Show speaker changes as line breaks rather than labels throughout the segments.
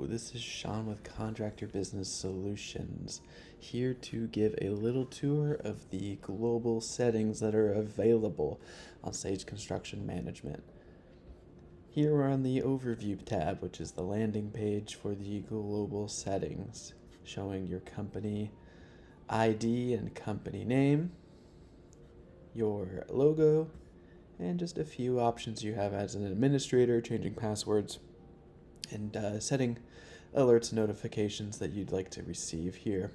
this is Sean with Contractor Business Solutions, here to give a little tour of the global settings that are available on Sage Construction Management. Here we're on the Overview tab, which is the landing page for the global settings, showing your company ID and company name, your logo, and just a few options you have as an administrator, changing passwords, and setting alerts and notifications that you'd like to receive here.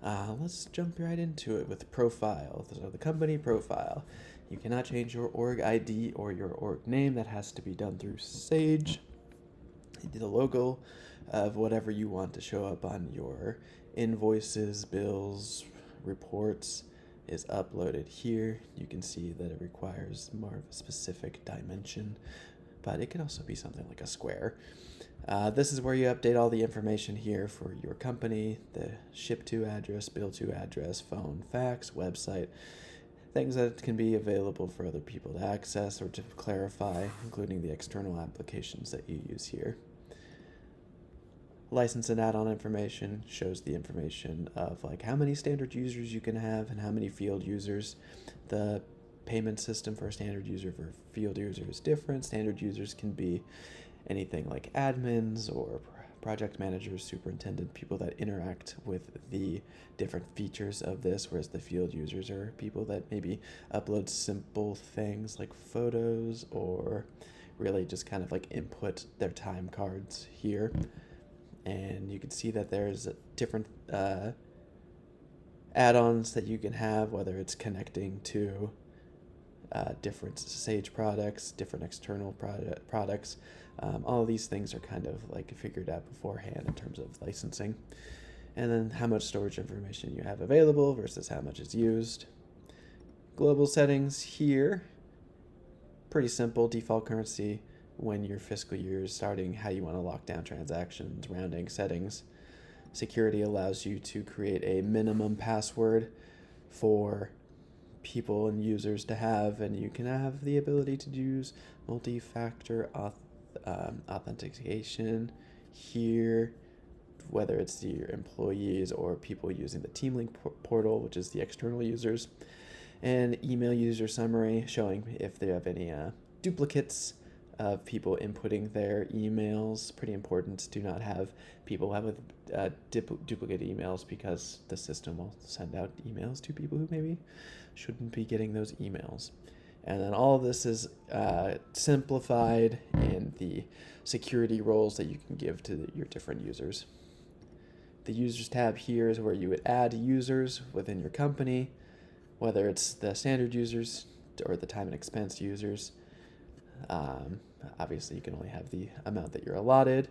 Let's jump right into it with profile. So the company profile. You cannot change your org ID or your org name. That has to be done through Sage. The logo of whatever you want to show up on your invoices, bills, reports is uploaded here. You can see that it requires more of a specific dimension, but it can also be something like a square. This is where you update all the information here for your company, the ship to address, bill to address, phone, fax, website, things that can be available for other people to access or to clarify, including the external applications that you use here. License and add-on information shows the information of like how many standard users you can have and how many field users. The payment system for a standard user for field user is different. Standard users can be anything like admins or project managers, superintendent, people that interact with the different features of this, whereas the field users are people that maybe upload simple things like photos or really just kind of like input their time cards here. And you can see that there's different add-ons that you can have, whether it's connecting to different Sage products, different external products. All of these things are kind of like figured out beforehand in terms of licensing. And then how much storage information you have available versus how much is used. Global settings here, pretty simple. Default currency when your fiscal year is starting, how you want to lock down transactions, rounding settings. Security allows you to create a minimum password for people and users to have, and you can have the ability to use multi-factor authentication here, whether it's your employees or people using the TeamLink portal, which is the external users, and email user summary showing if they have any duplicates of people inputting their emails. Pretty important to not have people have duplicate emails, because the system will send out emails to people who maybe shouldn't be getting those emails. And then all of this is simplified in the security roles that you can give to your different users. The users tab here is where you would add users within your company, whether it's the standard users or the time and expense users. Obviously, you can only have the amount that you're allotted.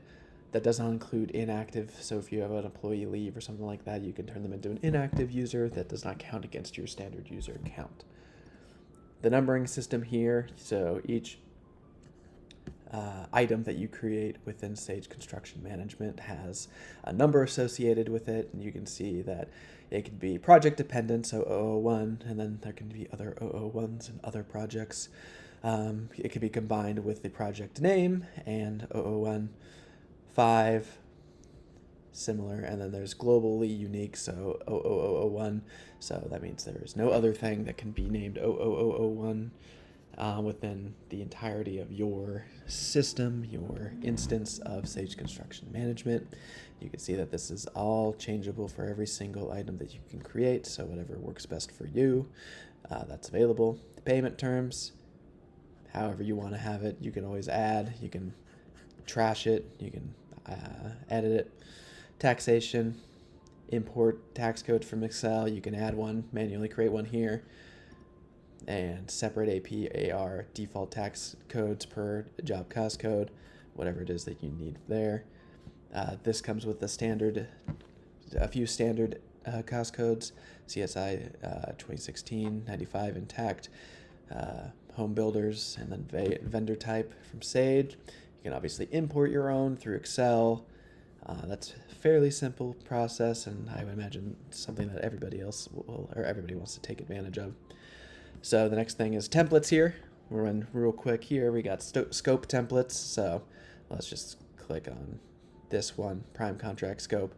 That does not include inactive, so if you have an employee leave or something like that, you can turn them into an inactive user. That does not count against your standard user count. The numbering system here, so each item that you create within Sage Construction Management has a number associated with it, and you can see that it can be project dependent, so 001, and then there can be other 001s and other projects. It can be combined with the project name and 001.5, similar, and then there's globally unique, so 00001, so that means there is no other thing that can be named 00001 within the entirety of your system, your instance of Sage Construction Management. You can see that this is all changeable for every single item that you can create, so whatever works best for you, that's available. The payment terms, however you want to have it, you can always add, you can trash it, you can edit it. Taxation, import tax code from Excel, you can add one, manually create one here, and separate AP, AR, default tax codes per job cost code, whatever it is that you need there. This comes with a few standard cost codes, CSI 2016, 95 intact, home builders, and then vendor type from Sage. You can obviously import your own through Excel. That's a fairly simple process, and I would imagine something that everybody wants to take advantage of. So the next thing is templates here. We'll run real quick here. We got scope templates, so let's just click on this one, prime contract scope.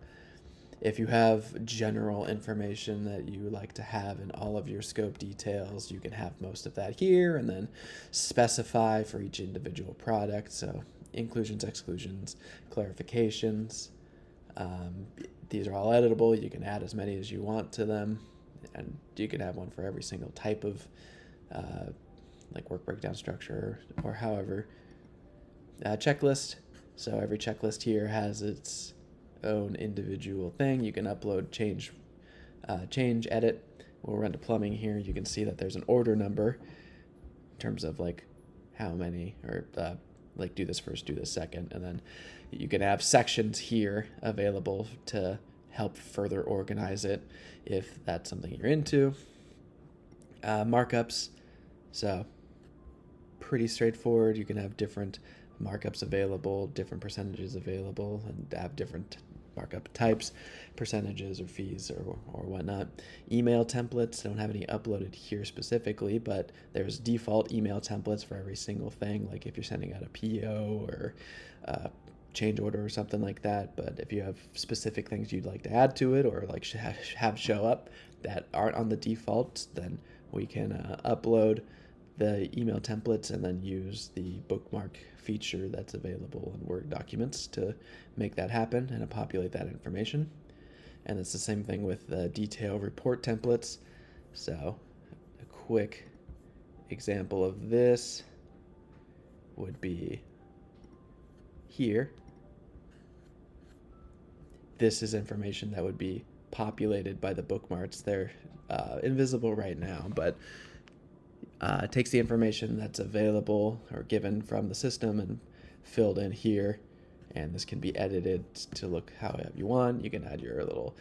If you have general information that you like to have in all of your scope details, you can have most of that here and then specify for each individual product. So inclusions, exclusions, clarifications. These are all editable. You can add as many as you want to them, and you can have one for every single type of like work breakdown structure or however. Checklist. So every checklist here has its own individual thing. You can upload, change, edit. We'll run to plumbing here. You can see that there's an order number in terms of like how many, or like do this first, do this second, and then you can have sections here available to help further organize it if that's something you're into. Markups. So pretty straightforward. You can have different markups available, different percentages available, and have different markup types, percentages or fees or whatnot. Email templates don't have any uploaded here specifically, but there's default email templates for every single thing, like if you're sending out a PO or a change order or something like that. But if you have specific things you'd like to add to it or like have show up that aren't on the default, then we can upload the email templates and then use the bookmark feature that's available in Word documents to make that happen and populate that information. And it's the same thing with the detail report templates. So a quick example of this would be here. This is information that would be populated by the bookmarks. They're invisible right now, but it takes the information that's available or given from the system and filled in here, and this can be edited to look however you want. You can add your little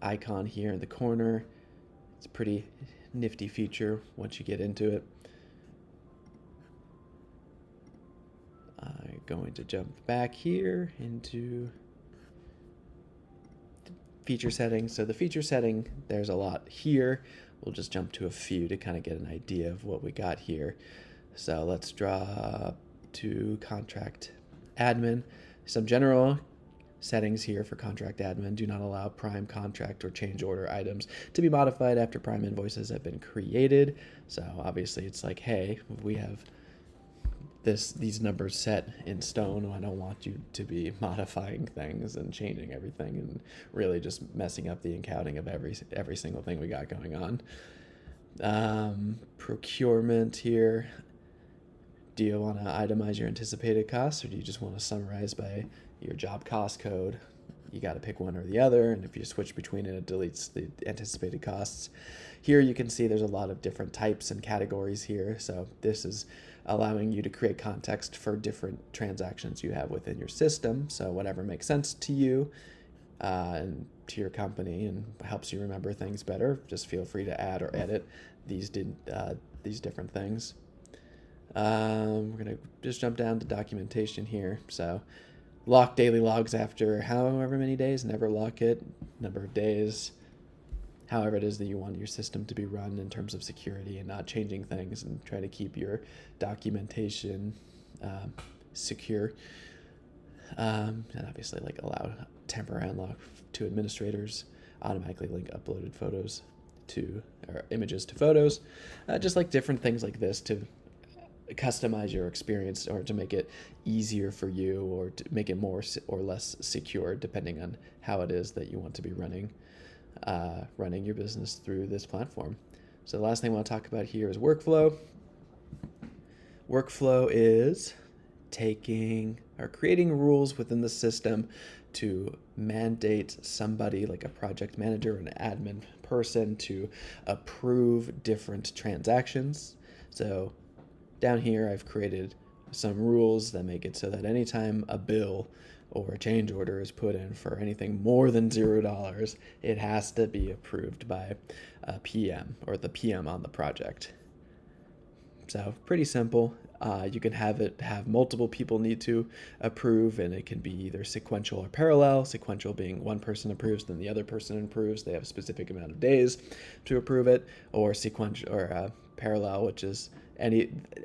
icon here in the corner. It's a pretty nifty feature once you get into it. I'm going to jump back here into feature settings. So the feature setting, there's a lot here. We'll just jump to a few to kind of get an idea of what we got here. So let's draw to contract admin. Some general settings here for contract admin: do not allow prime contract or change order items to be modified after prime invoices have been created. So obviously it's like, hey, we have these numbers set in stone. I don't want you to be modifying things and changing everything and really just messing up the accounting of every single thing we got going on. Procurement here. Do you want to itemize your anticipated costs, or do you just want to summarize by your job cost code? You got to pick one or the other, and if you switch between it, it deletes the anticipated costs. Here you can see there's a lot of different types and categories here, so this is allowing you to create context for different transactions you have within your system, so whatever makes sense to you and to your company and helps you remember things better, just feel free to add or edit these different things. We're going to just jump down to documentation here. So lock daily logs after however many days, never lock it, number of days, however it is that you want your system to be run in terms of security and not changing things, and try to keep your documentation secure. And obviously like allow temporary unlock to administrators, automatically link uploaded photos to, or images to photos, just like different things like this to customize your experience or to make it easier for you or to make it more or less secure depending on how it is that you want to be running your business through this platform. So the last thing I want to talk about here is workflow. Workflow is taking or creating rules within the system to mandate somebody like a project manager or an admin person to approve different transactions. So down here, I've created some rules that make it so that anytime a bill or a change order is put in for anything more than $0, it has to be approved by a PM or the PM on the project. So pretty simple. You can have multiple people need to approve, and it can be either sequential or parallel. Sequential being one person approves, then the other person approves. They have a specific amount of days to approve it, or sequential or parallel, which is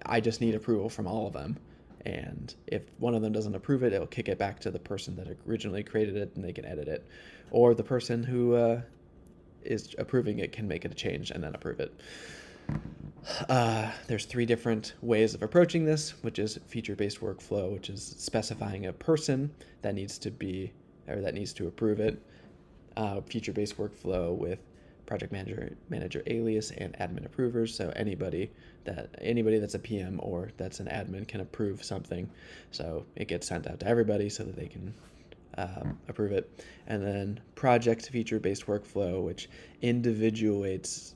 I just need approval from all of them, And if one of them doesn't approve it, it'll kick it back to the person that originally created it, and they can edit it. Or the person who is approving it can make it a change and then approve it. There's 3 different ways of approaching this, which is feature-based workflow, which is specifying a person that needs to approve it. Feature-based workflow with project manager alias and admin approvers. So anybody that's a PM or that's an admin can approve something. So it gets sent out to everybody so that they can approve it. And then project feature-based workflow, which individuates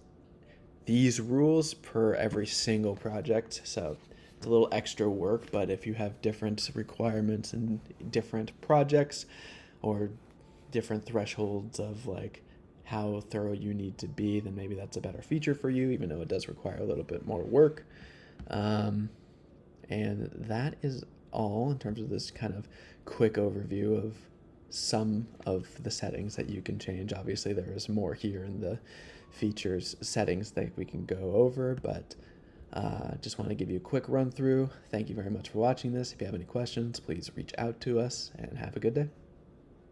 these rules per every single project. So it's a little extra work, but if you have different requirements and different projects or different thresholds of like how thorough you need to be, then maybe that's a better feature for you, even though it does require a little bit more work. And that is all in terms of this kind of quick overview of some of the settings that you can change. Obviously, there is more here in the features settings that we can go over, but just want to give you a quick run through. Thank you very much for watching this. If you have any questions, please reach out to us, and have a good day.